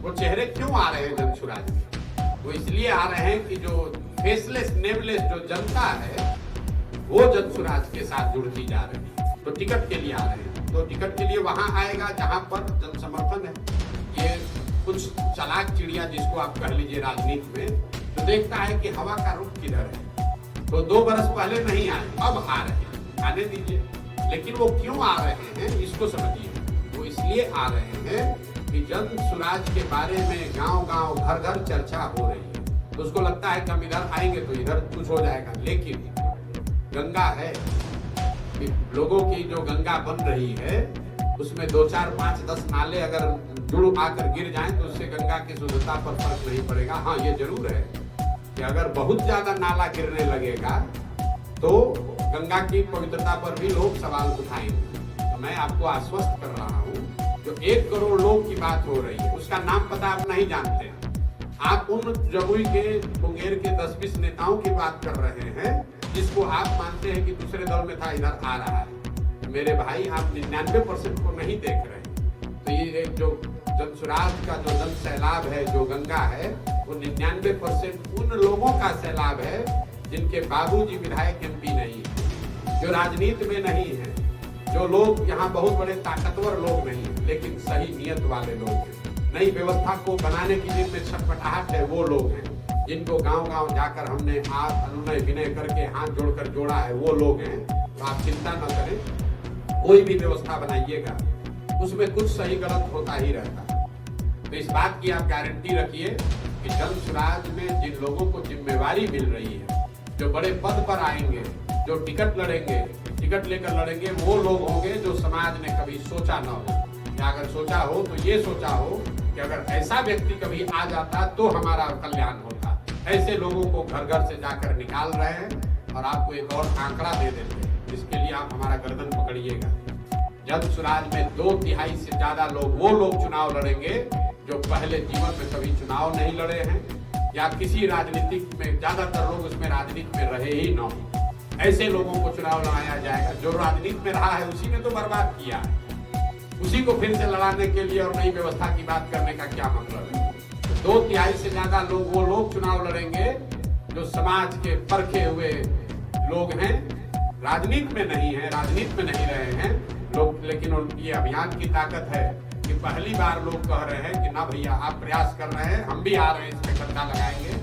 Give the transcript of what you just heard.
वो चेहरे क्यों आ रहे हैं जनसुराज में? वो इसलिए आ रहे हैं कि जो फेसलेस नेमलेस जो जनता है वो जनसुराज के साथ जुड़ती जा रही है, तो टिकट के लिए आ रहे हैं। तो टिकट के लिए वहां आएगा जहां पर जन समर्थन है। ये कुछ चालाक चिड़िया जिसको आप कह लीजिए राजनीति में, तो देखता है कि हवा का रुख किधर है। तो 2 बरस पहले नहीं आए, अब आ रहे हैं, आने दीजिए। लेकिन वो क्यों आ रहे हैं इसको समझिए। वो इसलिए आ रहे हैं कि जनसुराज के बारे में गांव-गांव घर-घर चर्चा हो रही है। तो उसको लगता है कि हम इधर आएंगे तो इधर कुछ हो जाएगा। लेकिन गंगा है, लोगों की जो गंगा बन रही है उसमें 2, 4, 5, 10 नाले अगर जुड़ आकर गिर जाएं तो उससे गंगा की शुद्धता पर फर्क नहीं पड़ेगा। हाँ, ये जरूर है कि अगर बहुत ज्यादा नाला गिरने लगेगा तो गंगा की पवित्रता पर भी लोग सवाल उठाएंगे। तो मैं आपको आश्वस्त कर रहा हूँ, जो 1 करोड़ लोग की बात हो रही है उसका नाम पता आप नहीं जानते। आप उन जमुई के मुंगेर के 10-20 नेताओं की बात कर रहे हैं जिसको आप मानते हैं कि दूसरे दल में था, इधर आ रहा है। मेरे भाई, आप 99% को नहीं देख रहे। तो ये जो जनसुराज का जो जन सैलाब है, जो गंगा है, वो 99% उन लोगों का सैलाब है जिनके बाबूजी विधायक MP नहीं है, जो राजनीति में नहीं है, जो लोग यहाँ बहुत बड़े ताकतवर लोग नहीं है लेकिन सही नियत वाले लोग हैं। नई व्यवस्था को बनाने की जिनमें छटपटाहट है वो लोग हैं, जिनको गांव-गांव जाकर हमने अनुनय विनय करके हाथ जोड़कर जोड़ा है वो लोग हैं। तो आप चिंता न करें, कोई भी व्यवस्था बनाइएगा उसमें कुछ सही गलत होता ही रहता है। तो इस बात की आप गारंटी रखिए कि जनसुराज में जिन लोगों को जिम्मेवारी मिल रही है, जो बड़े पद पर आएंगे, जो टिकट लड़ेंगे, टिकट लेकर लड़ेंगे, वो लोग होंगे जो समाज ने कभी सोचा न हो, या अगर सोचा हो तो ये सोचा हो कि अगर ऐसा व्यक्ति कभी आ जाता तो हमारा कल्याण होता। ऐसे लोगों को घर घर से जाकर निकाल रहे हैं। और आपको एक और आंकड़ा दे देते हैं जिसके लिए आप हमारा गर्दन पकड़िएगा। जनसुराज में 2/3 से ज्यादा लोग वो लोग चुनाव लड़ेंगे जो पहले जीवन में कभी चुनाव नहीं लड़े हैं, या किसी राजनीतिक में ज्यादातर लोग उसमें राजनीति में रहे ही न हो। ऐसे लोगों को चुनाव लड़ाया जाएगा। जो राजनीति में रहा है उसी ने तो बर्बाद किया है, उसी को फिर से लड़ाने के लिए और नई व्यवस्था की बात करने का क्या मतलब है? 2/3 से ज्यादा लोग वो लोग चुनाव लड़ेंगे जो समाज के परखे हुए लोग हैं, राजनीति में नहीं है, राजनीति में नहीं रहे हैं लोग। लेकिन उनकी अभियान की ताकत है कि पहली बार लोग कह रहे हैं कि ना भैया, आप प्रयास कर रहे हैं, हम भी आ रहे हैं, इसमें कंधा लगाएंगे।